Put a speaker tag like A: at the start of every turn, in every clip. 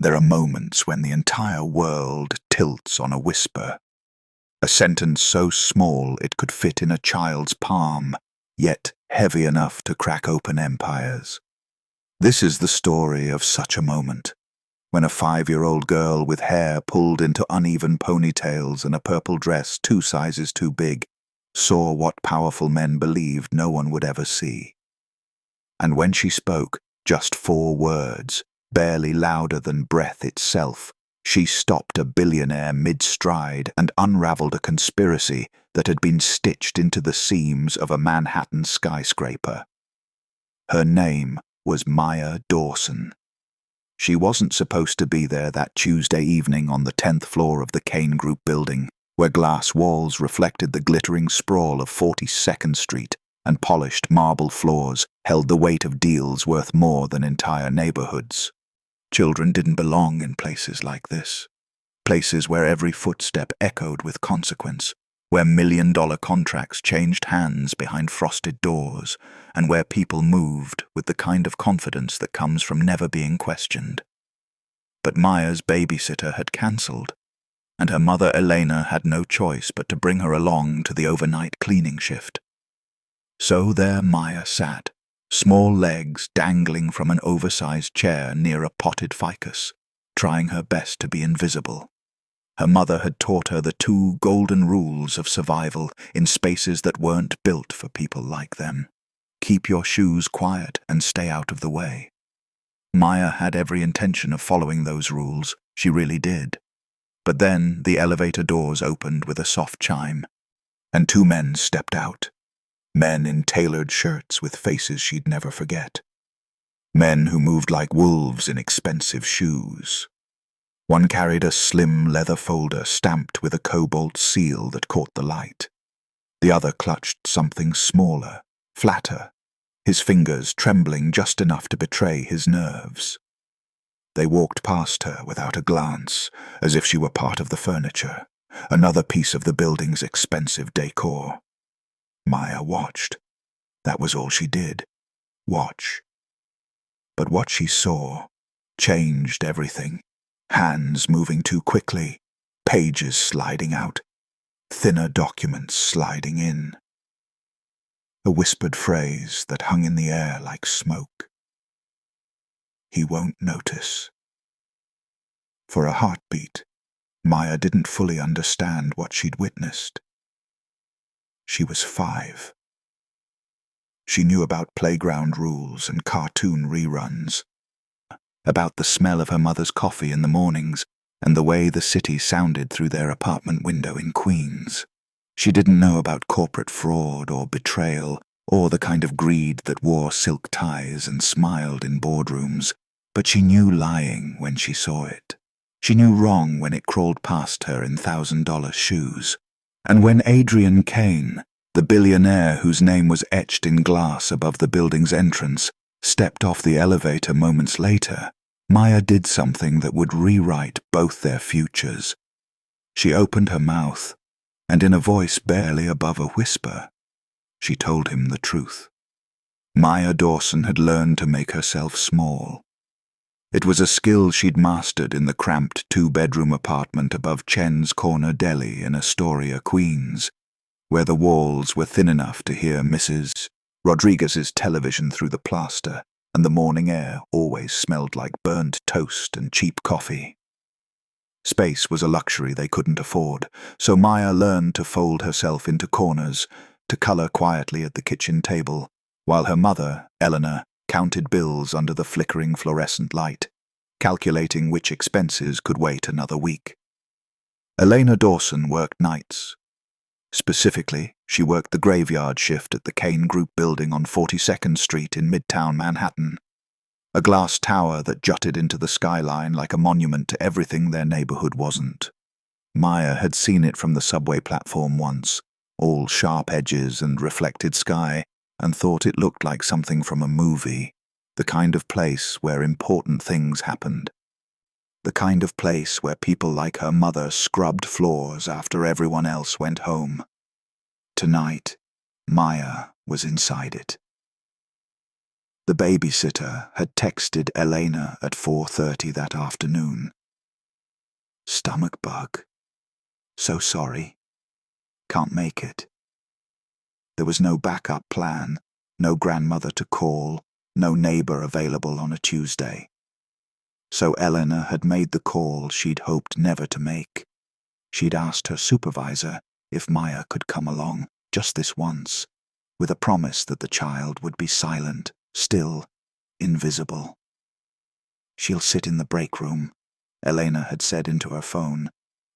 A: There are moments when the entire world tilts on a whisper. A sentence so small it could fit in a child's palm, yet heavy enough to crack open empires. This is the story of such a moment, when a 5-year-old girl with hair pulled into uneven ponytails and a purple dress 2 sizes too big saw what powerful men believed no one would ever see. And when she spoke, just 4 words, barely louder than breath itself, she stopped a billionaire mid-stride and unraveled a conspiracy that had been stitched into the seams of a Manhattan skyscraper. Her name was Maya Dawson. She wasn't supposed to be there that Tuesday evening on the 10th floor of the Kane Group building, where glass walls reflected the glittering sprawl of 42nd Street and polished marble floors held the weight of deals worth more than entire neighborhoods. Children didn't belong in places like this. Places where every footstep echoed with consequence, where million-dollar contracts changed hands behind frosted doors, and where people moved with the kind of confidence that comes from never being questioned. But Maya's babysitter had cancelled, and her mother Elena had no choice but to bring her along to the overnight cleaning shift. So there Maya sat, small legs dangling from an oversized chair near a potted ficus, trying her best to be invisible. Her mother had taught her the 2 golden rules of survival in spaces that weren't built for people like them. Keep your shoes quiet and stay out of the way. Maya had every intention of following those rules, she really did. But then the elevator doors opened with a soft chime, and 2 men stepped out. Men in tailored shirts with faces she'd never forget. Men who moved like wolves in expensive shoes. One carried a slim leather folder stamped with a cobalt seal that caught the light. The other clutched something smaller, flatter, his fingers trembling just enough to betray his nerves. They walked past her without a glance, as if she were part of the furniture, another piece of the building's expensive decor. Maya watched. That was all she did. Watch. But what she saw changed everything. Hands moving too quickly, pages sliding out, thinner documents sliding in. A whispered phrase that hung in the air like smoke. He won't notice. For a heartbeat, Maya didn't fully understand what she'd witnessed. She was 5. She knew about playground rules and cartoon reruns, about the smell of her mother's coffee in the mornings and the way the city sounded through their apartment window in Queens. She didn't know about corporate fraud or betrayal or the kind of greed that wore silk ties and smiled in boardrooms, but she knew lying when she saw it. She knew wrong when it crawled past her in $1,000 shoes. And when Adrian Kane, the billionaire whose name was etched in glass above the building's entrance, stepped off the elevator moments later, Maya did something that would rewrite both their futures. She opened her mouth, and in a voice barely above a whisper, she told him the truth. Maya Dawson had learned to make herself small. It was a skill she'd mastered in the cramped 2-bedroom apartment above Chen's Corner Deli in Astoria, Queens, where the walls were thin enough to hear Mrs. Rodriguez's television through the plaster, and the morning air always smelled like burnt toast and cheap coffee. Space was a luxury they couldn't afford, so Maya learned to fold herself into corners, to color quietly at the kitchen table, while her mother, Eleanor, counted bills under the flickering fluorescent light, calculating which expenses could wait another week. Elena Dawson worked nights. Specifically, she worked the graveyard shift at the Kane Group building on 42nd Street in Midtown Manhattan, a glass tower that jutted into the skyline like a monument to everything their neighborhood wasn't. Maya had seen it from the subway platform once, all sharp edges and reflected sky, and thought it looked like something from a movie, the kind of place where important things happened. The kind of place where people like her mother scrubbed floors after everyone else went home. Tonight, Maya was inside it. The babysitter had texted Elena at 4:30 that afternoon. Stomach bug. So sorry. Can't make it. There was no backup plan, no grandmother to call, no neighbor available on a Tuesday. So Elena had made the call she'd hoped never to make. She'd asked her supervisor if Maya could come along, just this once, with a promise that the child would be silent, still, invisible. She'll sit in the break room, Elena had said into her phone,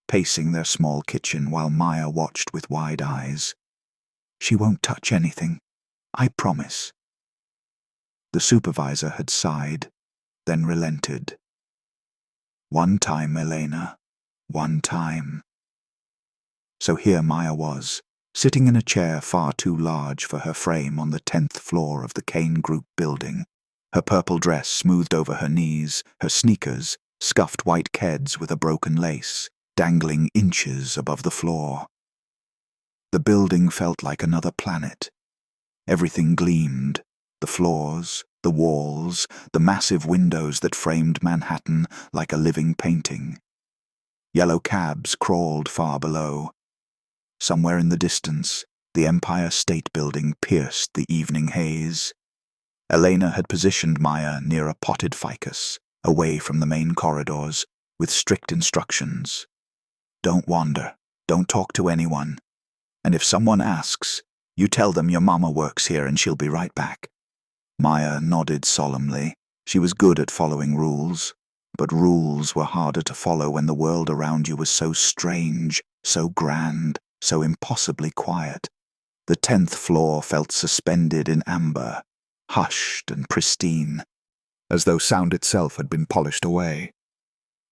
A: pacing their small kitchen while Maya watched with wide eyes. She won't touch anything, I promise. The supervisor had sighed, then relented. One time, Elena, one time. So here Maya was, sitting in a chair far too large for her frame on the 10th floor of the Kane Group building, her purple dress smoothed over her knees, her sneakers, scuffed white keds with a broken lace, dangling inches above the floor. The building felt like another planet. Everything gleamed, the floors, the walls, the massive windows that framed Manhattan like a living painting. Yellow cabs crawled far below. Somewhere in the distance, the Empire State Building pierced the evening haze. Elena had positioned Maya near a potted ficus, away from the main corridors, with strict instructions. Don't wander, don't talk to anyone, and if someone asks, you tell them your mama works here and she'll be right back. Maya nodded solemnly. She was good at following rules, but rules were harder to follow when the world around you was so strange, so grand, so impossibly quiet. The 10th floor felt suspended in amber, hushed and pristine, as though sound itself had been polished away.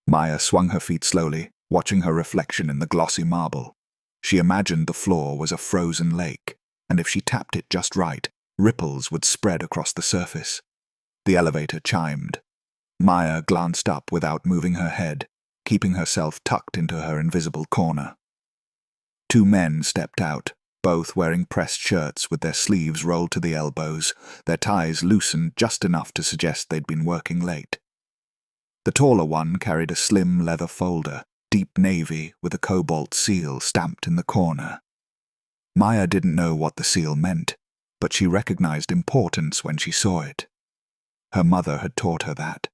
A: Maya swung her feet slowly, watching her reflection in the glossy marble. She imagined the floor was a frozen lake, and if she tapped it just right, ripples would spread across the surface. The elevator chimed. Maya glanced up without moving her head, keeping herself tucked into her invisible corner. Two men stepped out, both wearing pressed shirts with their sleeves rolled to the elbows, their ties loosened just enough to suggest they'd been working late. The taller one carried a slim leather folder, deep navy with a cobalt seal stamped in the corner. Maya didn't know what the seal meant, but she recognized importance when she saw it. Her mother had taught her that.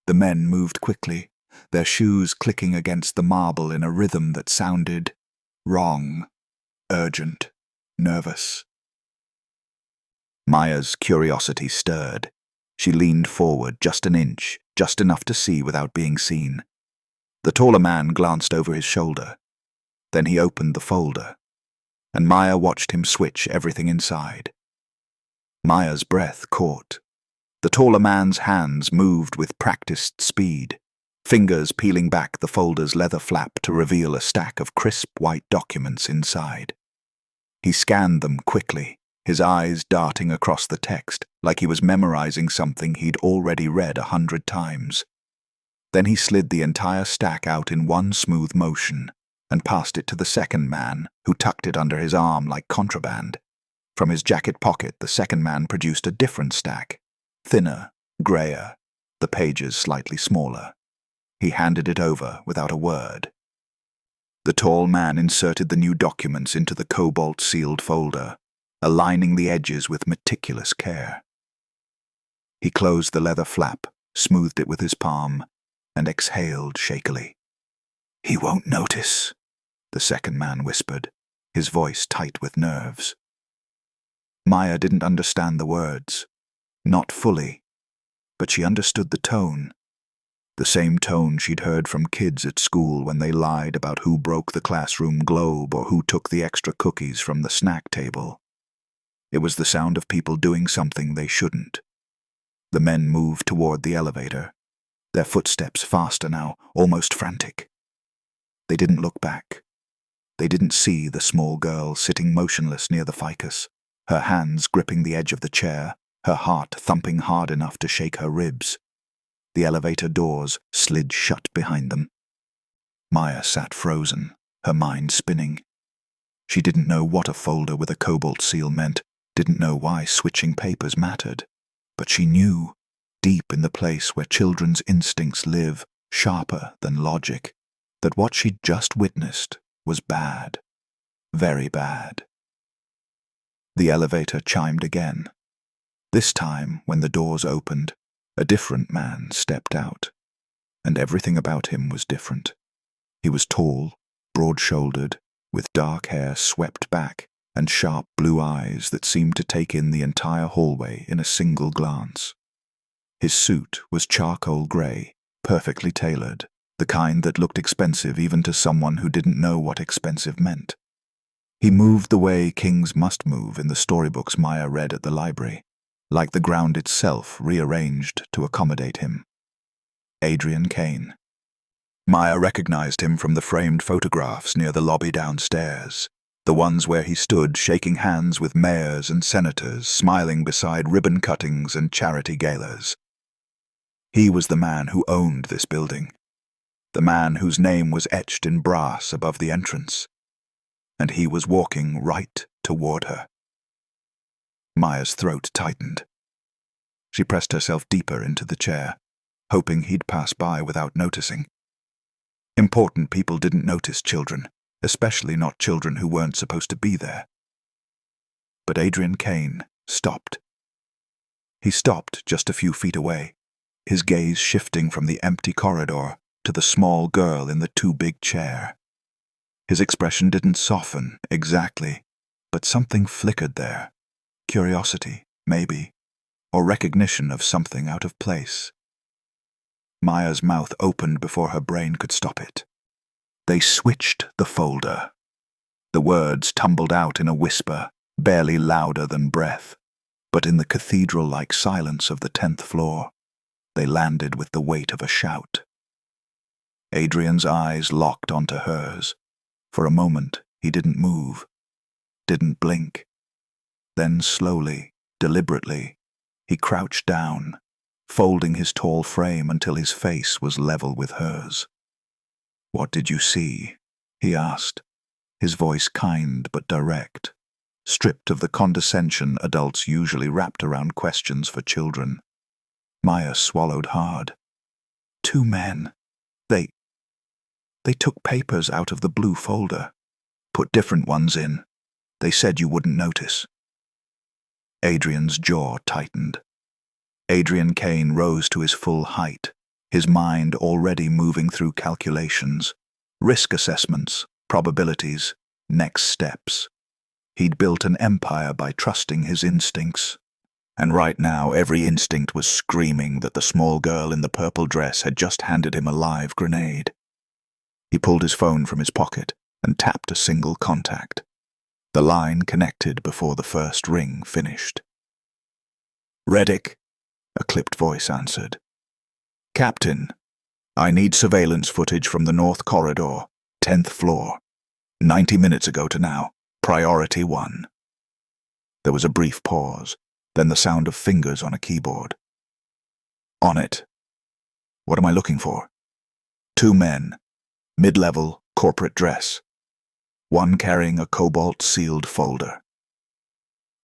A: The men moved quickly, their shoes clicking against the marble in a rhythm that sounded wrong, urgent, nervous. Maya's curiosity stirred. She leaned forward just an inch, just enough to see without being seen. The taller man glanced over his shoulder. Then he opened the folder, and Maya watched him switch everything inside. Maya's breath caught. The taller man's hands moved with practiced speed, fingers peeling back the folder's leather flap to reveal a stack of crisp white documents inside. He scanned them quickly, his eyes darting across the text like he was memorizing something he'd already read 100 times. Then he slid the entire stack out in one smooth motion and passed it to the second man, who tucked it under his arm like contraband. From his jacket pocket, the second man produced a different stack, thinner, grayer, the pages slightly smaller. He handed it over without a word. The tall man inserted the new documents into the cobalt-sealed folder, aligning the edges with meticulous care. He closed the leather flap, smoothed it with his palm, and exhaled shakily. "He won't notice," the second man whispered, his voice tight with nerves. Maya didn't understand the words. Not fully, but she understood the tone. The same tone she'd heard from kids at school when they lied about who broke the classroom globe or who took the extra cookies from the snack table. It was the sound of people doing something they shouldn't. The men moved toward the elevator, their footsteps faster now, almost frantic. They didn't look back. They didn't see the small girl sitting motionless near the ficus, her hands gripping the edge of the chair, her heart thumping hard enough to shake her ribs. The elevator doors slid shut behind them. Maya sat frozen, her mind spinning. She didn't know what a folder with a cobalt seal meant, didn't know why switching papers mattered. But she knew, deep in the place where children's instincts live, sharper than logic, that what she'd just witnessed was bad. Very bad. The elevator chimed again. This time, when the doors opened, a different man stepped out, and everything about him was different. He was tall, broad-shouldered, with dark hair swept back and sharp blue eyes that seemed to take in the entire hallway in a single glance. His suit was charcoal grey, perfectly tailored, the kind that looked expensive even to someone who didn't know what expensive meant. He moved the way kings must move in the storybooks Maya read at the library, like the ground itself rearranged to accommodate him. Adrian Kane. Maya recognized him from the framed photographs near the lobby downstairs, the ones where he stood shaking hands with mayors and senators, smiling beside ribbon cuttings and charity galas. He was the man who owned this building, the man whose name was etched in brass above the entrance, and he was walking right toward her. Maya's throat tightened. She pressed herself deeper into the chair, hoping he'd pass by without noticing. Important people didn't notice children, especially not children who weren't supposed to be there. But Adrian Kane stopped. He stopped just a few feet away, his gaze shifting from the empty corridor to the small girl in the too-big chair. His expression didn't soften exactly, but something flickered there. Curiosity, maybe, or recognition of something out of place. Maya's mouth opened before her brain could stop it. They switched the folder. The words tumbled out in a whisper, barely louder than breath, but in the cathedral-like silence of the 10th floor, they landed with the weight of a shout. Adrian's eyes locked onto hers. For a moment, he didn't move, didn't blink. Then slowly, deliberately, he crouched down, folding his tall frame until his face was level with hers. "What did you see?" he asked, his voice kind but direct, stripped of the condescension adults usually wrapped around questions for children. Maya swallowed hard. "Two men. They took papers out of the blue folder, put different ones in. They said you wouldn't notice." Adrian's jaw tightened. Adrian Kane rose to his full height, his mind already moving through calculations, risk assessments, probabilities, next steps. He'd built an empire by trusting his instincts, and right now every instinct was screaming that the small girl in the purple dress had just handed him a live grenade. He pulled his phone from his pocket and tapped a single contact. The line connected before the first ring finished. "Reddick," a clipped voice answered. "Captain, I need surveillance footage from the North Corridor, 10th floor. 90 minutes ago to now. Priority 1. There was a brief pause, then the sound of fingers on a keyboard. "On it. What am I looking for?" "Two men. Mid-level, corporate dress. One carrying a cobalt-sealed folder."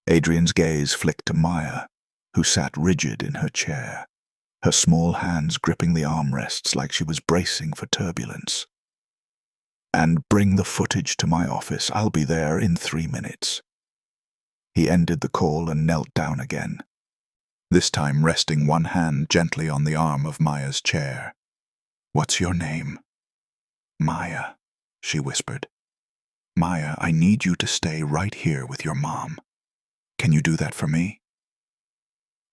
A: Adrian's gaze flicked to Maya, who sat rigid in her chair, her small hands gripping the armrests like she was bracing for turbulence. "And bring the footage to my office. I'll be there in 3 minutes." He ended the call and knelt down again, this time resting one hand gently on the arm of Maya's chair. "What's your name?" "Maya," she whispered. "Maya, I need you to stay right here with your mom. Can you do that for me?"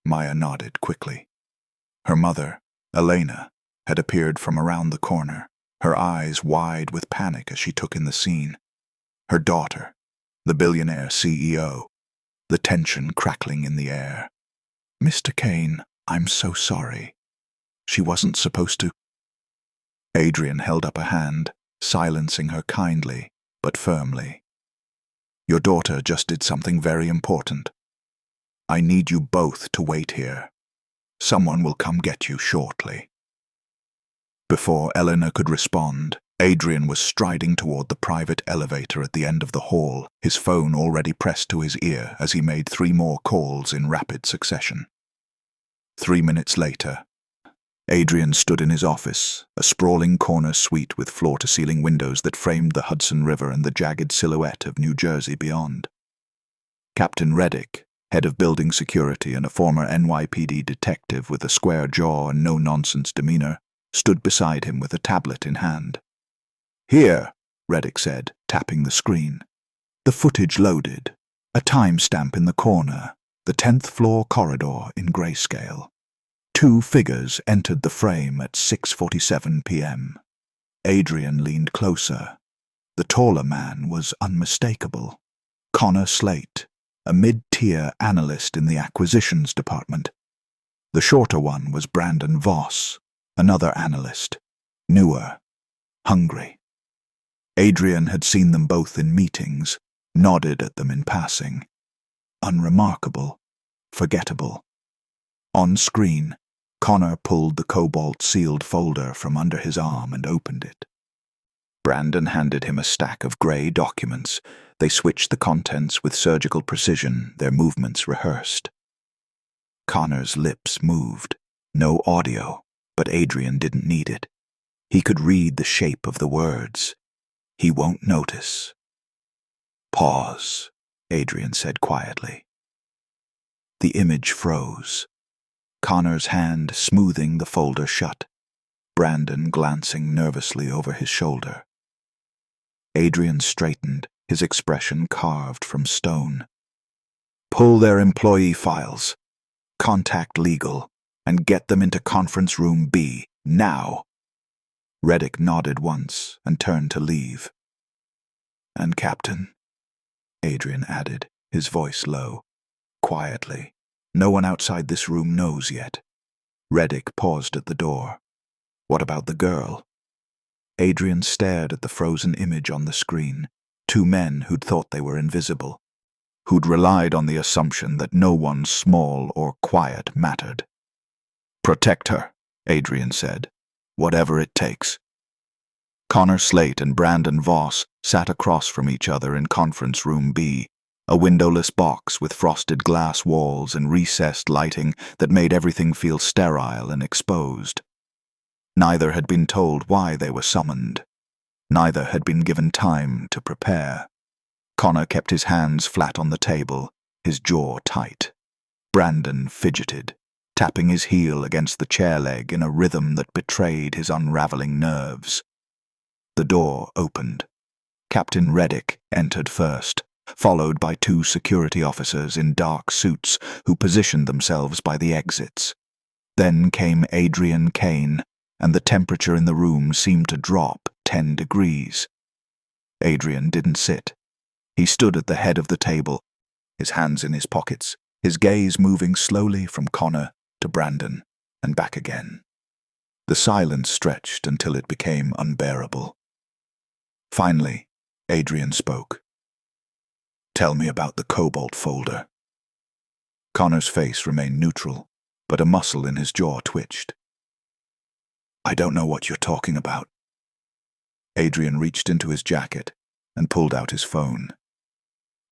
A: Maya nodded quickly. Her mother, Elena, had appeared from around the corner, her eyes wide with panic as she took in the scene. Her daughter, the billionaire CEO, the tension crackling in the air. "Mr. Kane, I'm so sorry. She wasn't supposed to—" Adrian held up a hand, silencing her kindly, but firmly. "Your daughter just did something very important. I need you both to wait here. Someone will come get you shortly." Before Eleanor could respond, Adrian was striding toward the private elevator at the end of the hall, his phone already pressed to his ear as he made 3 more calls in rapid succession. 3 minutes later, Adrian stood in his office, a sprawling corner suite with floor-to-ceiling windows that framed the Hudson River and the jagged silhouette of New Jersey beyond. Captain Reddick, head of building security and a former NYPD detective with a square jaw and no-nonsense demeanor, stood beside him with a tablet in hand. "Here," Reddick said, tapping the screen. The footage loaded. A timestamp in the corner, the 10th floor corridor in grayscale. 2 figures entered the frame at 6:47 p.m. Adrian leaned closer. The taller man was unmistakable. Connor Slate, a mid-tier analyst in the acquisitions department. The shorter one was Brandon Voss, another analyst, newer, hungry. Adrian had seen them both in meetings, nodded at them in passing. Unremarkable, forgettable. On screen, Connor pulled the cobalt-sealed folder from under his arm and opened it. Brandon handed him a stack of grey documents. They switched the contents with surgical precision, their movements rehearsed. Connor's lips moved. No audio, but Adrian didn't need it. He could read the shape of the words. "He won't notice." "Pause," Adrian said quietly. The image froze. Connor's hand smoothing the folder shut, Brandon glancing nervously over his shoulder. Adrian straightened, his expression carved from stone. "Pull their employee files, contact legal, and get them into conference room B, now." Reddick nodded once and turned to leave. "And Captain," Adrian added, his voice low, quietly. "No one outside this room knows yet." Reddick paused at the door. "What about the girl?" Adrian stared at the frozen image on the screen. 2 men who'd thought they were invisible, who'd relied on the assumption that no one small or quiet mattered. "Protect her," Adrian said. "Whatever it takes." Connor Slate and Brandon Voss sat across from each other in conference room B, a windowless box with frosted glass walls and recessed lighting that made everything feel sterile and exposed. Neither had been told why they were summoned. Neither had been given time to prepare. Connor kept his hands flat on the table, his jaw tight. Brandon fidgeted, tapping his heel against the chair leg in a rhythm that betrayed his unraveling nerves. The door opened. Captain Reddick entered first, followed by 2 security officers in dark suits who positioned themselves by the exits. Then came Adrian Kane, and the temperature in the room seemed to drop 10 degrees. Adrian didn't sit. He stood at the head of the table, his hands in his pockets, his gaze moving slowly from Connor to Brandon and back again. The silence stretched until it became unbearable. Finally, Adrian spoke. "Tell me about the cobalt folder." Connor's face remained neutral, but a muscle in his jaw twitched. "I don't know what you're talking about." Adrian reached into his jacket and pulled out his phone.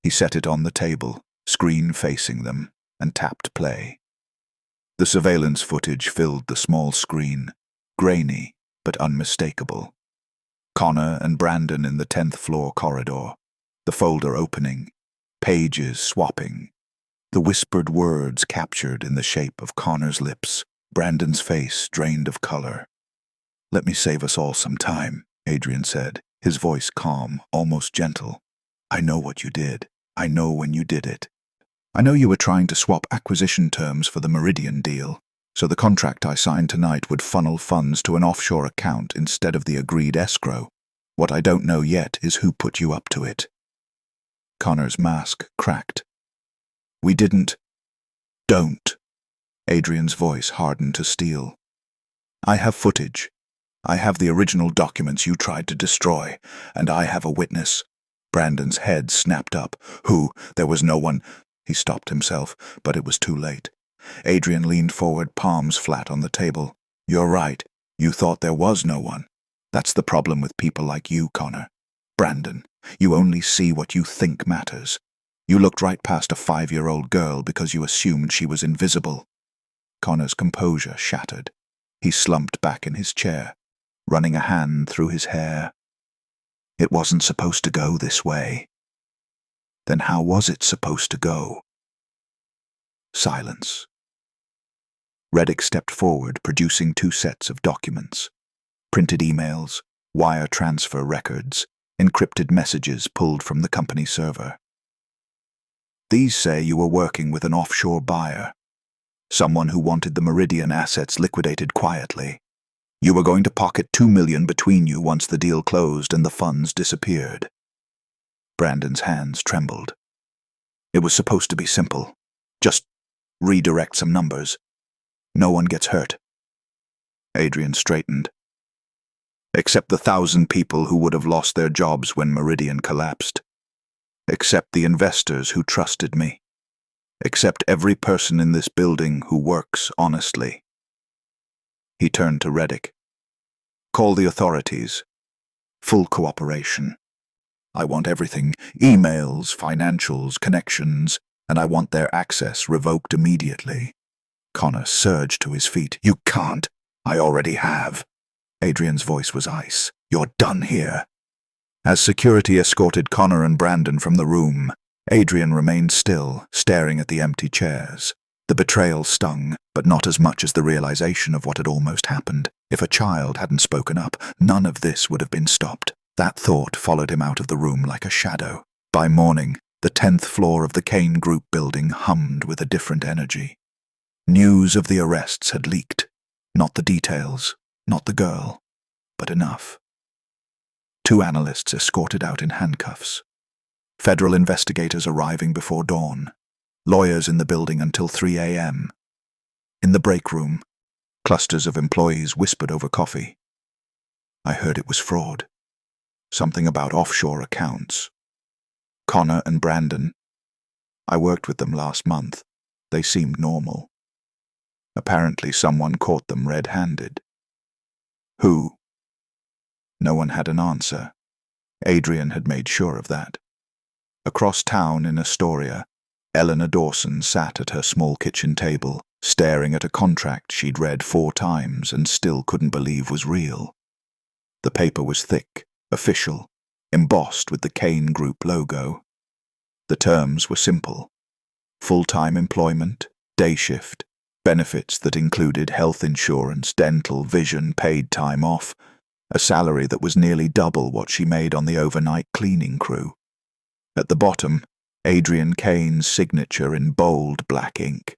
A: He set it on the table, screen facing them, and tapped play. The surveillance footage filled the small screen, grainy but unmistakable. Connor and Brandon in the 10th floor corridor, the folder opening, pages swapping, the whispered words captured in the shape of Connor's lips, Brandon's face drained of color. "Let me save us all some time," Adrian said, his voice calm, almost gentle. "I know what you did. I know when you did it. I know you were trying to swap acquisition terms for the Meridian deal, so the contract I signed tonight would funnel funds to an offshore account instead of the agreed escrow. What I don't know yet is who put you up to it." Connor's mask cracked. "We didn't." "Don't." Adrian's voice hardened to steel. "I have footage. I have the original documents you tried to destroy, and I have a witness." Brandon's head snapped up. "Who? There was no one." He stopped himself, but it was too late. Adrian leaned forward, palms flat on the table. "You're right. You thought there was no one. That's the problem with people like you, Connor. Brandon, you only see what you think matters. You looked right past a 5-year-old girl because you assumed she was invisible." Connor's composure shattered. He slumped back in his chair, running a hand through his hair. It wasn't supposed to go this way. Then how was it supposed to go? Silence. Reddick stepped forward, producing 2 sets of documents. Printed emails, wire transfer records, encrypted messages pulled from the company server. These say you were working with an offshore buyer, someone who wanted the Meridian assets liquidated quietly. You were going to pocket $2 million between you once the deal closed and the funds disappeared. Brandon's hands trembled. It was supposed to be simple. Just redirect some numbers. No one gets hurt. Adrian straightened. Except the 1,000 people who would have lost their jobs when Meridian collapsed. Except the investors who trusted me. Except every person in this building who works honestly. He turned to Reddick. Call the authorities. Full cooperation. I want everything. Emails, financials, connections, and I want their access revoked immediately. Connor surged to his feet. You can't. I already have. Adrian's voice was ice. You're done here. As security escorted Connor and Brandon from the room, Adrian remained still, staring at the empty chairs. The betrayal stung, but not as much as the realization of what had almost happened. If a child hadn't spoken up, none of this would have been stopped. That thought followed him out of the room like a shadow. By morning, the 10th floor of the Kane Group building hummed with a different energy. News of the arrests had leaked. Not the details, not the girl, but enough. 2 analysts escorted out in handcuffs. Federal investigators arriving before dawn. Lawyers in the building until 3 a.m. In the break room, clusters of employees whispered over coffee. I heard it was fraud. Something about offshore accounts. Connor and Brandon. I worked with them last month. They seemed normal. Apparently someone caught them red-handed. Who? No one had an answer. Adrian had made sure of that. Across town in Astoria, Maya Dawson sat at her small kitchen table, staring at a contract she'd read 4 times and still couldn't believe was real. The paper was thick, official, embossed with the Kane Group logo. The terms were simple. Full-time employment, day shift, benefits that included health insurance, dental, vision, paid time off, a salary that was nearly double what she made on the overnight cleaning crew. At the bottom, Adrian Kane's signature in bold black ink.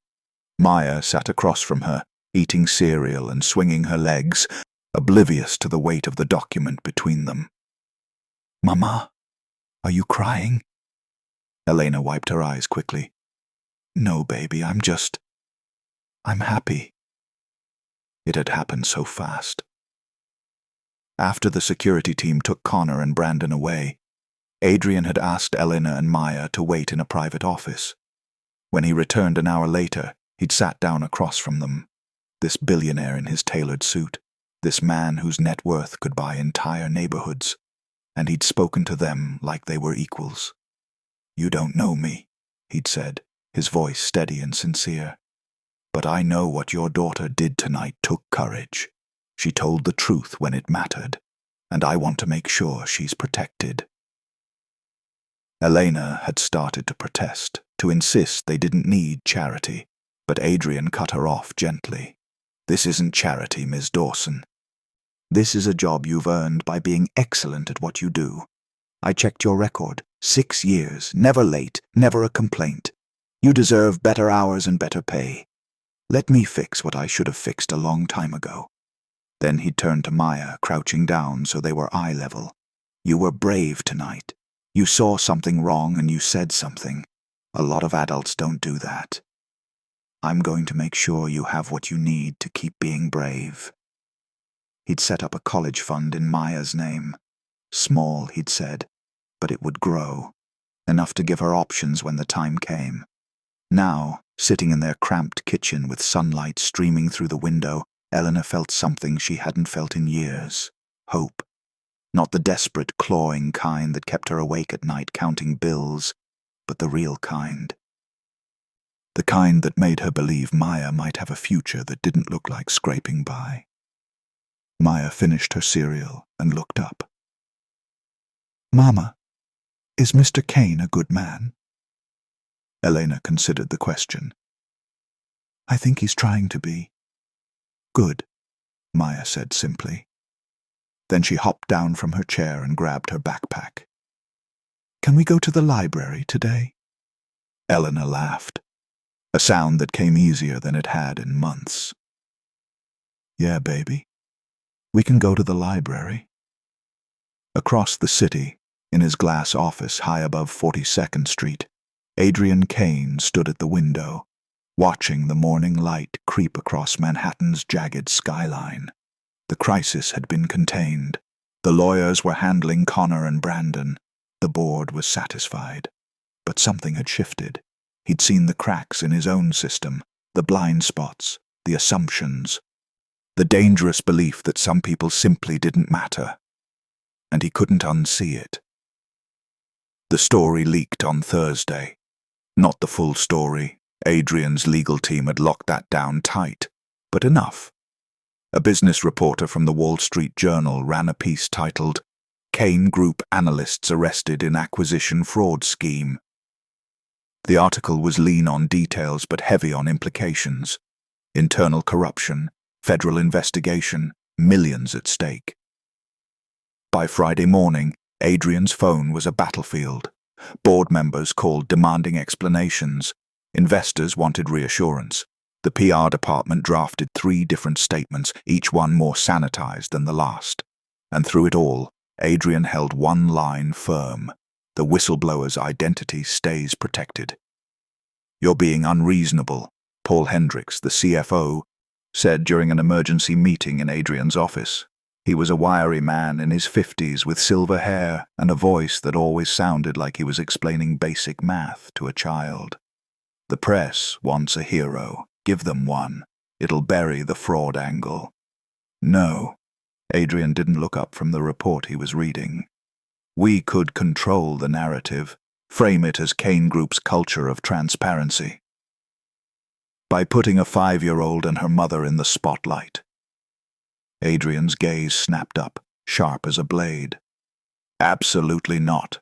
A: Maya sat across from her, eating cereal and swinging her legs, oblivious to the weight of the document between them. Mama, are you crying? Elena wiped her eyes quickly. No, baby, I'm happy. It had happened so fast. After the security team took Connor and Brandon away, Adrian had asked Elena and Maya to wait in a private office. When he returned an hour later, he'd sat down across from them. This billionaire in his tailored suit, this man whose net worth could buy entire neighborhoods, and he'd spoken to them like they were equals. You don't know me, he'd said, his voice steady and sincere. But I know what your daughter did tonight took courage. She told the truth when it mattered, and I want to make sure she's protected. Elena had started to protest, to insist they didn't need charity, but Adrian cut her off gently. This isn't charity, Ms. Dawson. This is a job you've earned by being excellent at what you do. I checked your record. 6 years, never late, never a complaint. You deserve better hours and better pay. Let me fix what I should have fixed a long time ago. Then he turned to Maya, crouching down so they were eye level. You were brave tonight. You saw something wrong and you said something. A lot of adults don't do that. I'm going to make sure you have what you need to keep being brave. He'd set up a college fund in Maya's name. Small, he'd said, but it would grow. Enough to give her options when the time came. Now, sitting in their cramped kitchen with sunlight streaming through the window, Eleanor felt something she hadn't felt in years. Hope. Not the desperate, clawing kind that kept her awake at night counting bills, but the real kind. The kind that made her believe Maya might have a future that didn't look like scraping by. Maya finished her cereal and looked up. "Mama, is Mr. Kane a good man?" Elena considered the question. "I think he's trying to be." "Good," Maya said simply. Then she hopped down from her chair and grabbed her backpack. "Can we go to the library today?" Elena laughed, a sound that came easier than it had in months. "Yeah, baby. We can go to the library." Across the city, in his glass office high above 42nd Street, Adrian Kane stood at the window, watching the morning light creep across Manhattan's jagged skyline. The crisis had been contained. The lawyers were handling Connor and Brandon. The board was satisfied. But something had shifted. He'd seen the cracks in his own system, the blind spots, the assumptions, the dangerous belief that some people simply didn't matter. And he couldn't unsee it. The story leaked on Thursday. Not the full story. Adrian's legal team had locked that down tight, but enough. A business reporter from the Wall Street Journal ran a piece titled, "Kane Group Analysts Arrested in Acquisition Fraud Scheme." The article was lean on details but heavy on implications. Internal corruption, federal investigation, millions at stake. By Friday morning, Adrian's phone was a battlefield. Board members called demanding explanations. Investors wanted reassurance. The PR department drafted 3 different statements, each one more sanitized than the last. And through it all, Adrian held one line firm. The whistleblower's identity stays protected. "You're being unreasonable," Paul Hendricks, the CFO, said during an emergency meeting in Adrian's office. He was a wiry man in his 50s with silver hair and a voice that always sounded like he was explaining basic math to a child. "The press wants a hero. Give them one. It'll bury the fraud angle." "No." Adrian didn't look up from the report he was reading. "We could control the narrative, frame it as Kane Group's culture of transparency. By putting a 5-year-old and her mother in the spotlight." Adrian's gaze snapped up, sharp as a blade. "Absolutely not."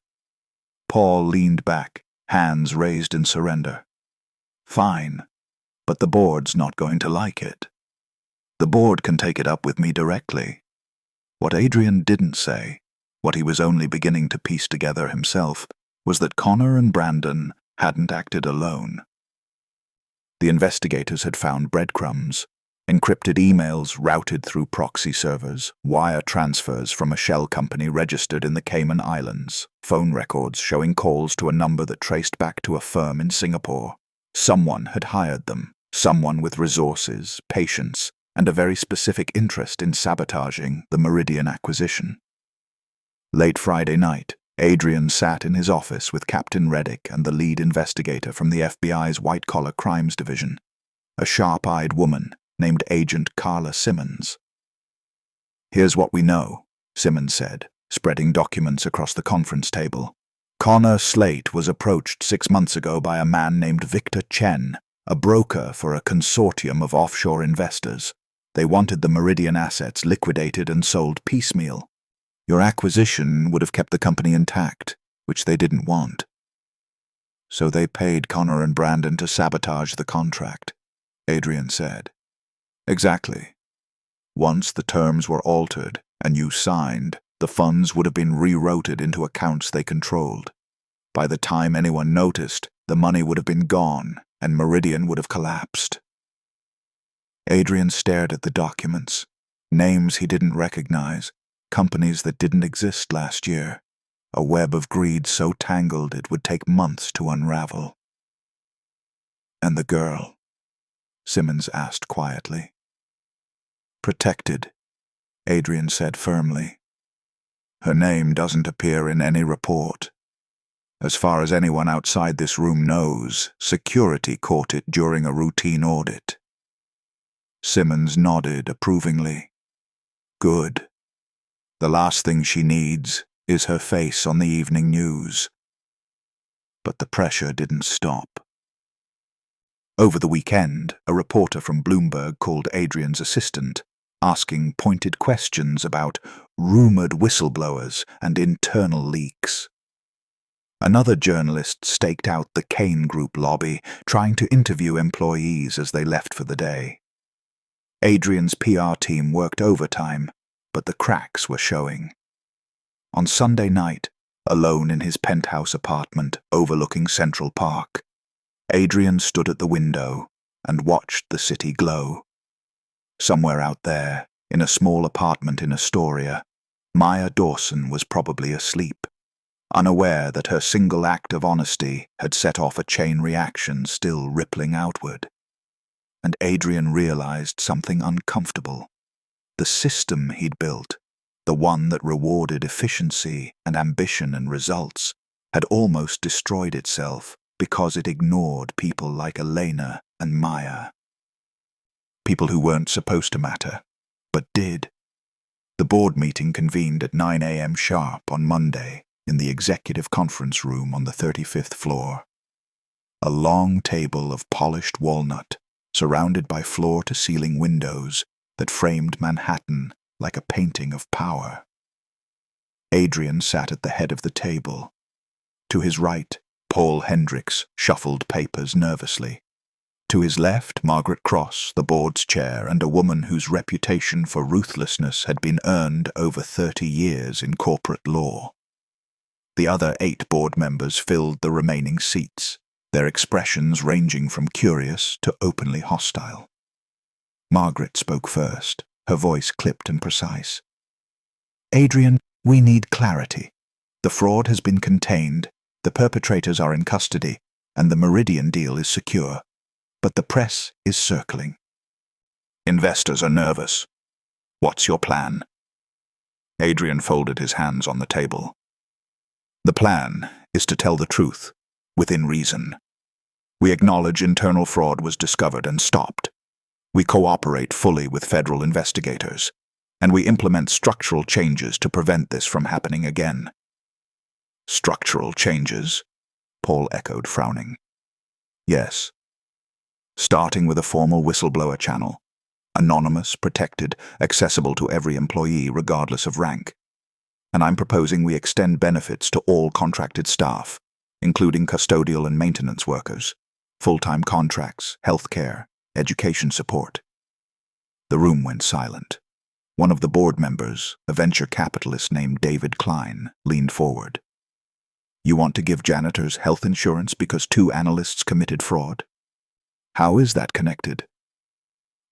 A: Paul leaned back, hands raised in surrender. "Fine, but the board's not going to like it. The board can take it up with me directly." What Adrian didn't say, what he was only beginning to piece together himself, was that Connor and Brandon hadn't acted alone. The investigators had found breadcrumbs, encrypted emails routed through proxy servers, wire transfers from a shell company registered in the Cayman Islands, phone records showing calls to a number that traced back to a firm in Singapore. Someone had hired them, someone with resources, patience, and a very specific interest in sabotaging the Meridian acquisition. Late Friday night, Adrian sat in his office with Captain Reddick and the lead investigator from the FBI's White-Collar Crimes Division, a sharp-eyed woman named Agent Carla Simmons. "Here's what we know," Simmons said, spreading documents across the conference table. "Connor Slate was approached 6 months ago by a man named Victor Chen, a broker for a consortium of offshore investors. They wanted the Meridian assets liquidated and sold piecemeal. Your acquisition would have kept the company intact, which they didn't want. So they paid Connor and Brandon to sabotage the contract," Adrian said. "Exactly. Once the terms were altered and you signed, the funds would have been rerouted into accounts they controlled. By the time anyone noticed, the money would have been gone and Meridian would have collapsed." Adrian stared at the documents, names he didn't recognize, companies that didn't exist last year, a web of greed so tangled it would take months to unravel. "And the girl?" Simmons asked quietly. "Protected," Adrian said firmly. "Her name doesn't appear in any report. As far as anyone outside this room knows, security caught it during a routine audit." Simmons nodded approvingly. "Good. The last thing she needs is her face on the evening news." But the pressure didn't stop. Over the weekend, a reporter from Bloomberg called Adrian's assistant, asking pointed questions about rumored whistleblowers and internal leaks. Another journalist staked out the Kane Group lobby, trying to interview employees as they left for the day. Adrian's PR team worked overtime, but the cracks were showing. On Sunday night, alone in his penthouse apartment overlooking Central Park, Adrian stood at the window and watched the city glow. Somewhere out there, in a small apartment in Astoria, Maya Dawson was probably asleep, unaware that her single act of honesty had set off a chain reaction still rippling outward. And Adrian realized something uncomfortable. The system he'd built, the one that rewarded efficiency and ambition and results, had almost destroyed itself because it ignored people like Elena and Maya. People who weren't supposed to matter, but did. The board meeting convened at 9 a.m. sharp on Monday in the executive conference room on the 35th floor. A long table of polished walnut, surrounded by floor-to-ceiling windows that framed Manhattan like a painting of power. Adrian sat at the head of the table. To his right, Paul Hendricks shuffled papers nervously. To his left, Margaret Cross, the board's chair, and a woman whose reputation for ruthlessness had been earned over 30 years in corporate law. The other 8 board members filled the remaining seats, their expressions ranging from curious to openly hostile. Margaret spoke first, her voice clipped and precise. "Adrian, we need clarity. The fraud has been contained, the perpetrators are in custody, and the Meridian deal is secure. But the press is circling. Investors are nervous. What's your plan?" Adrian folded his hands on the table. "The plan is to tell the truth, within reason. We acknowledge internal fraud was discovered and stopped. We cooperate fully with federal investigators, and we implement structural changes to prevent this from happening again." "Structural changes?" Paul echoed, frowning. "Yes. Starting with a formal whistleblower channel, anonymous, protected, accessible to every employee regardless of rank. And I'm proposing we extend benefits to all contracted staff, including custodial and maintenance workers, full-time contracts, health care, education support." The room went silent. One of the board members, a venture capitalist named David Klein, leaned forward. "You want to give janitors health insurance because 2 analysts committed fraud? How is that connected?"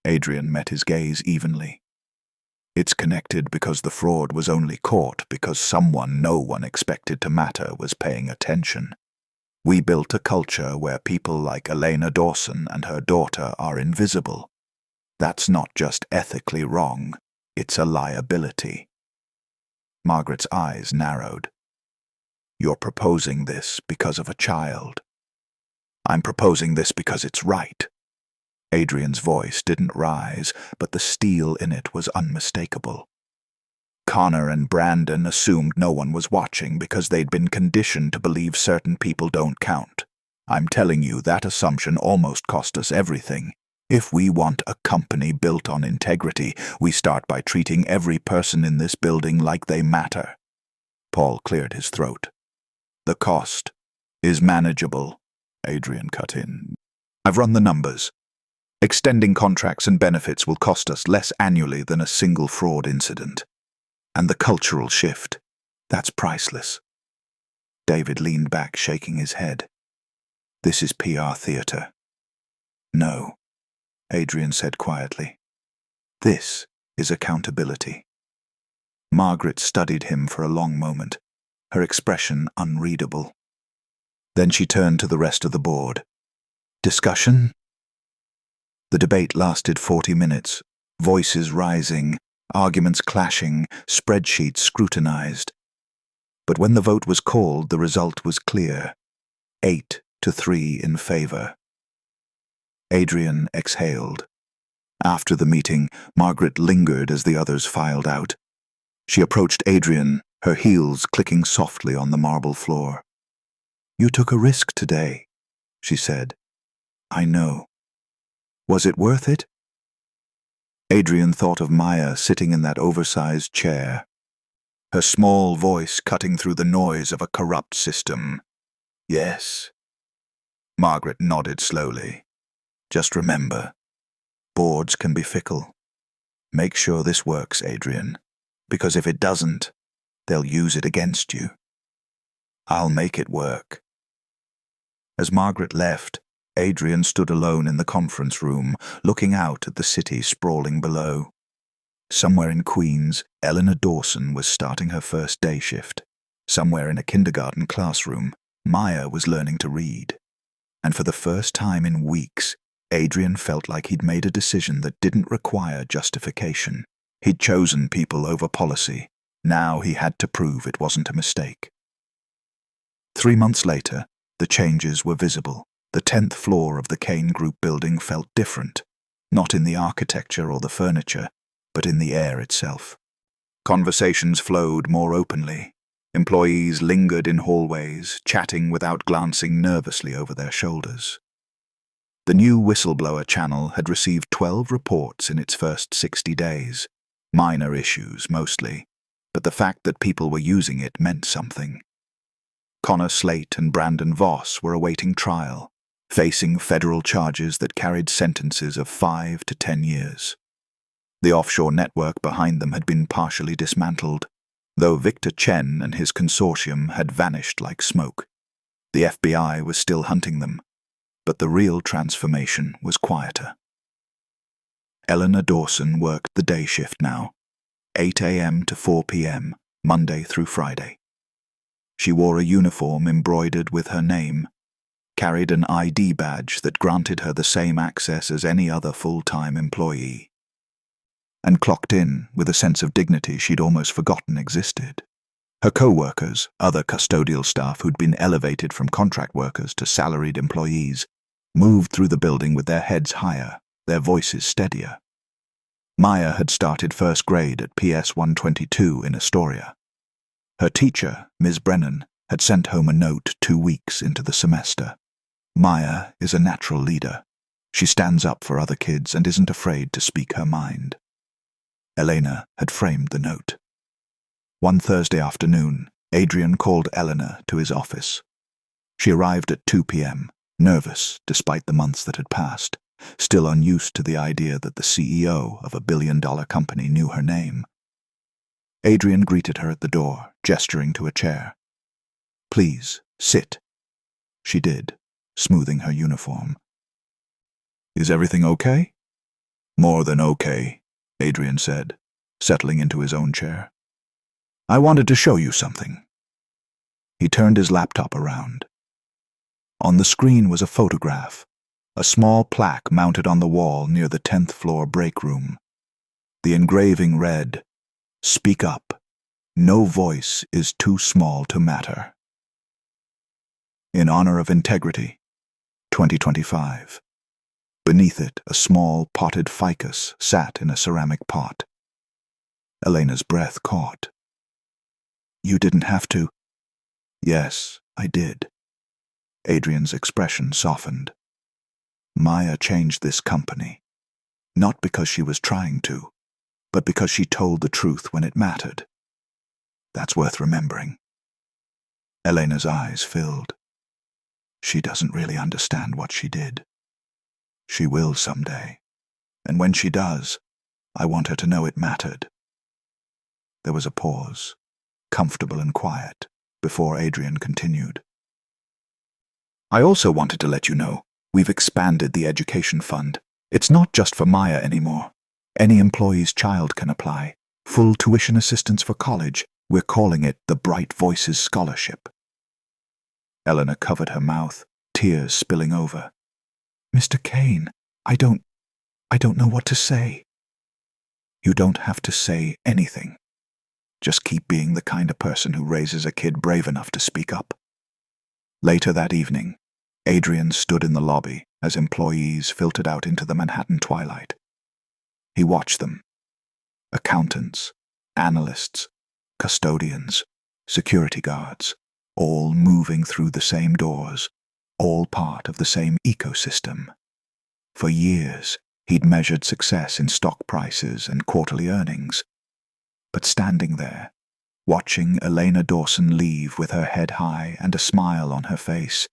A: Adrian met his gaze evenly. "It's connected because the fraud was only caught because someone no one expected to matter was paying attention. We built a culture where people like Elena Dawson and her daughter are invisible. That's not just ethically wrong, it's a liability." Margaret's eyes narrowed. "You're proposing this because of a child." "I'm proposing this because it's right." Adrian's voice didn't rise, but the steel in it was unmistakable. "Connor and Brandon assumed no one was watching because they'd been conditioned to believe certain people don't count. I'm telling you that assumption almost cost us everything. If we want a company built on integrity, we start by treating every person in this building like they matter." Paul cleared his throat. "The cost is manageable," Adrian cut in. "I've run the numbers. Extending contracts and benefits will cost us less annually than a single fraud incident. And the cultural shift, that's priceless." David leaned back, shaking his head. "This is PR theater." "No," Adrian said quietly. "This is accountability." Margaret studied him for a long moment, her expression unreadable. Then she turned to the rest of the board. "Discussion?" The debate lasted 40 minutes, voices rising, arguments clashing, spreadsheets scrutinized. But when the vote was called, the result was clear. 8-3 in favor. Adrian exhaled. After the meeting, Margaret lingered as the others filed out. She approached Adrian, her heels clicking softly on the marble floor. "You took a risk today," she said. "I know." Was it worth it? Adrian thought of Maya sitting in that oversized chair, her small voice cutting through the noise of a corrupt system. Yes. Margaret nodded slowly. Just remember, boards can be fickle. Make sure this works, Adrian, because if it doesn't, they'll use it against you. I'll make it work. As Margaret left, Adrian stood alone in the conference room, looking out at the city sprawling below. Somewhere in Queens, Maya Dawson was starting her first day shift. Somewhere in a kindergarten classroom, Maya was learning to read. And for the first time in weeks, Adrian felt like he'd made a decision that didn't require justification. He'd chosen people over policy. Now he had to prove it wasn't a mistake. 3 months later, the changes were visible. The 10th floor of the Kane Group building felt different, not in the architecture or the furniture, but in the air itself. Conversations flowed more openly. Employees lingered in hallways, chatting without glancing nervously over their shoulders. The new whistleblower channel had received 12 reports in its first 60 days. Minor issues, mostly, but the fact that people were using it meant something. Connor Slate and Brandon Voss were awaiting trial, facing federal charges that carried sentences of 5 to 10 years. The offshore network behind them had been partially dismantled, though Victor Chen and his consortium had vanished like smoke. The FBI was still hunting them, but the real transformation was quieter. Maya Dawson worked the day shift now, 8 a.m. to 4 p.m., Monday through Friday. She wore a uniform embroidered with her name, carried an ID badge that granted her the same access as any other full-time employee, and clocked in with a sense of dignity she'd almost forgotten existed. Her co-workers, other custodial staff who'd been elevated from contract workers to salaried employees, moved through the building with their heads higher, their voices steadier. Maya had started first grade at PS 122 in Astoria. Her teacher, Ms. Brennan, had sent home a note 2 weeks into the semester. Maya is a natural leader. She stands up for other kids and isn't afraid to speak her mind. Elena had framed the note. One Thursday afternoon, Adrian called Eleanor to his office. She arrived at 2 p.m., nervous despite the months that had passed, still unused to the idea that the CEO of a billion-dollar company knew her name. Adrian greeted her at the door, gesturing to a chair. "Please, sit." She did, smoothing her uniform. "Is everything okay?" "More than okay," Adrian said, settling into his own chair. "I wanted to show you something." He turned his laptop around. On the screen was a photograph, a small plaque mounted on the wall near the 10th floor break room. The engraving read, "Speak up. No voice is too small to matter. In honor of integrity, 2025. Beneath it, a small potted ficus sat in a ceramic pot. Elena's breath caught. "You didn't have to." "Yes, I did." Adrian's expression softened. Maya changed this company, not because she was trying to, but because she told the truth when it mattered. That's worth remembering. Elena's eyes filled. She doesn't really understand what she did. She will someday, and when she does, I want her to know it mattered. There was a pause, comfortable and quiet, before Adrian continued. "I also wanted to let you know, we've expanded the education fund. It's not just for Maya anymore. Any employee's child can apply. Full tuition assistance for college. We're calling it the Bright Voices Scholarship." Eleanor covered her mouth, tears spilling over. "Mr. Kane, I don't know what to say." "You don't have to say anything. Just keep being the kind of person who raises a kid brave enough to speak up." Later that evening, Adrian stood in the lobby as employees filtered out into the Manhattan twilight. He watched them. Accountants, analysts, custodians, security guards, all moving through the same doors, all part of the same ecosystem. For years, he'd measured success in stock prices and quarterly earnings. But standing there, watching Maya Dawson leave with her head high and a smile on her face,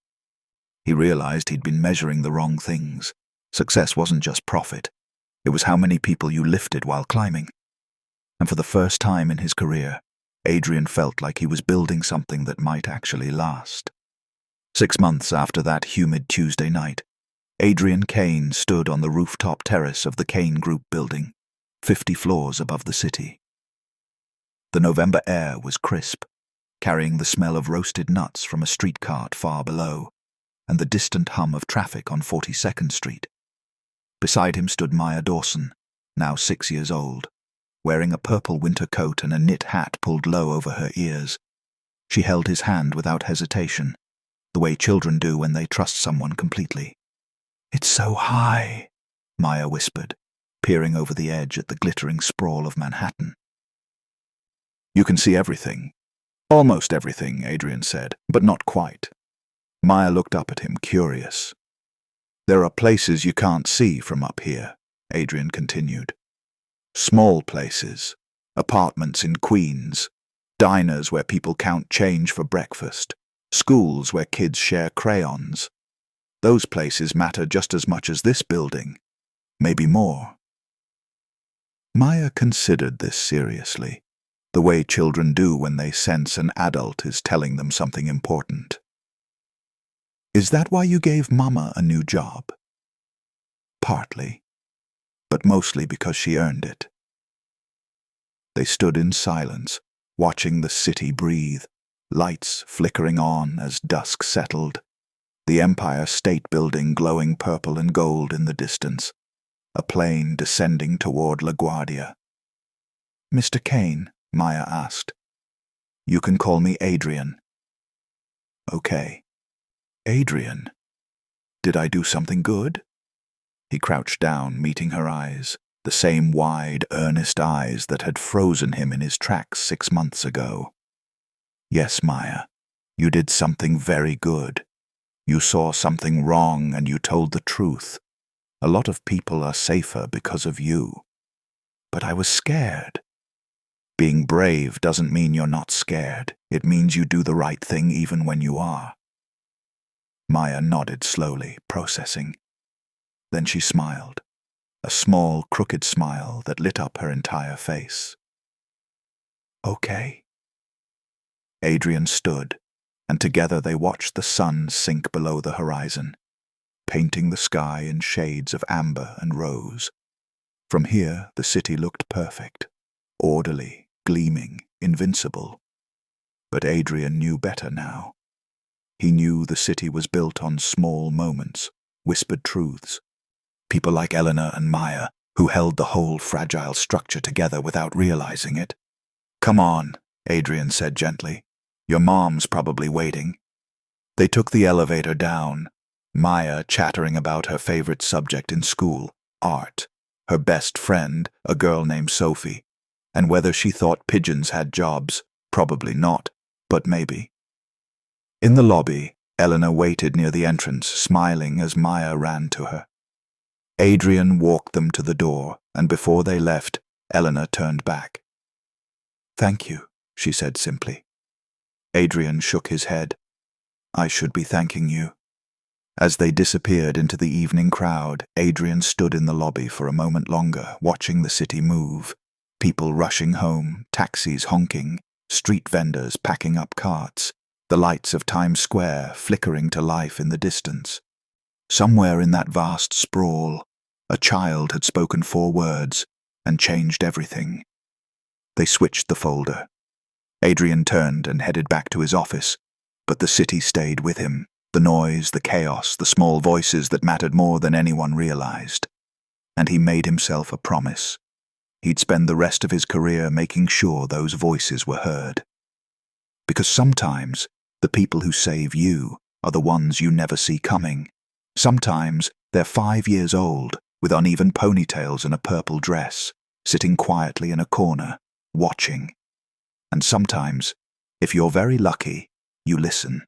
A: he realized he'd been measuring the wrong things. Success wasn't just profit. It was how many people you lifted while climbing. And for the first time in his career, Adrian felt like he was building something that might actually last. 6 months after that humid Tuesday night, Adrian Kane stood on the rooftop terrace of the Kane Group building, 50 floors above the city. The November air was crisp, carrying the smell of roasted nuts from a street cart far below, and the distant hum of traffic on 42nd Street. Beside him stood Maya Dawson, now 6 years old, wearing a purple winter coat and a knit hat pulled low over her ears. She held his hand without hesitation, the way children do when they trust someone completely. "It's so high," Maya whispered, peering over the edge at the glittering sprawl of Manhattan. "You can see everything." "Almost everything," Adrian said, "but not quite." Maya looked up at him, curious. "There are places you can't see from up here," Adrian continued. "Small places, apartments in Queens, diners where people count change for breakfast, schools where kids share crayons. Those places matter just as much as this building, maybe more." Maya considered this seriously, the way children do when they sense an adult is telling them something important. "Is that why you gave Mama a new job?" "Partly, but mostly because she earned it." They stood in silence, watching the city breathe, lights flickering on as dusk settled, the Empire State Building glowing purple and gold in the distance, a plane descending toward LaGuardia. "Mr. Kane," Maya asked. "You can call me Adrian." "Okay." "Adrian, did I do something good?" He crouched down, meeting her eyes, the same wide, earnest eyes that had frozen him in his tracks 6 months ago. "Yes, Maya, you did something very good. You saw something wrong and you told the truth. A lot of people are safer because of you. But I was scared." "Being brave doesn't mean you're not scared. It means you do the right thing even when you are." Maya nodded slowly, processing. Then she smiled, a small, crooked smile that lit up her entire face. "Okay." Adrian stood, and together they watched the sun sink below the horizon, painting the sky in shades of amber and rose. From here, the city looked perfect, orderly, gleaming, invincible. But Adrian knew better now. He knew the city was built on small moments, whispered truths. People like Eleanor and Maya, who held the whole fragile structure together without realizing it. "Come on," Adrian said gently. "Your mom's probably waiting." They took the elevator down, Maya chattering about her favorite subject in school, art, her best friend, a girl named Sophie, and whether she thought pigeons had jobs. Probably not, but maybe. In the lobby, Eleanor waited near the entrance, smiling as Maya ran to her. Adrian walked them to the door, and before they left, Eleanor turned back. "Thank you," she said simply. Adrian shook his head. "I should be thanking you." As they disappeared into the evening crowd, Adrian stood in the lobby for a moment longer, watching the city move. People rushing home, taxis honking, street vendors packing up carts, the lights of Times Square flickering to life in the distance. Somewhere in that vast sprawl, a child had spoken 4 words and changed everything. They switched the folder. Adrian turned and headed back to his office, but the city stayed with him, the noise, the chaos, the small voices that mattered more than anyone realized. And he made himself a promise. He'd spend the rest of his career making sure those voices were heard. Because sometimes, the people who save you are the ones you never see coming. Sometimes, they're 5 years old, with uneven ponytails and a purple dress, sitting quietly in a corner, watching. And sometimes, if you're very lucky, you listen.